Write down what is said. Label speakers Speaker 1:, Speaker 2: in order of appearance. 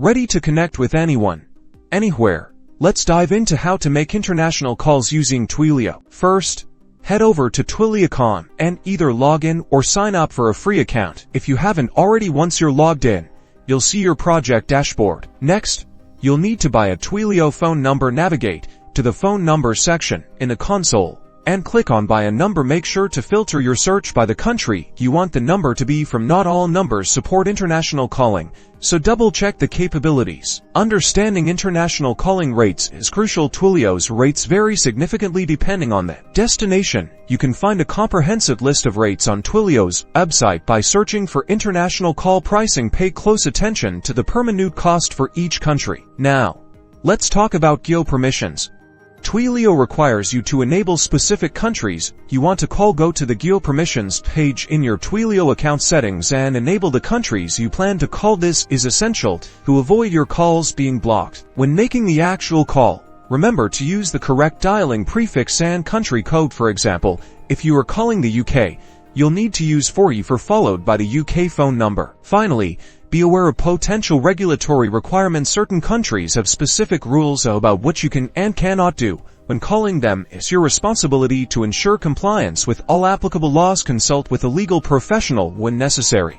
Speaker 1: Ready to connect with anyone, anywhere. Let's dive into how to make international calls using Twilio. First, head over to Twilio Account and either log in or sign up for a free account. If you haven't already, once you're logged in, you'll see your project dashboard. Next, you'll need to buy a Twilio phone number. Navigate to the phone number section in the console and click on Buy a Number. Make sure to filter your search by the country you want the number to be from. Not all numbers support international calling, so double-check the capabilities. Understanding international calling rates is crucial. Twilio's rates vary significantly depending on the destination. You can find a comprehensive list of rates on Twilio's website by searching for international call pricing. Pay close attention to the per minute cost for each country. Now, let's talk about Geo Permissions. Twilio requires you to enable specific countries you want to call. Go to the Geo Permissions page in your Twilio account settings and enable the countries you plan to call. This is essential to avoid your calls being blocked. When making the actual call, remember to use the correct dialing prefix and country code. For example, if you are calling the UK, you'll need to use 4E followed by the UK phone number. Finally, be aware of potential regulatory requirements. Certain countries have specific rules about what you can and cannot do when calling them. It's your responsibility to ensure compliance with all applicable laws. Consult with a legal professional when necessary.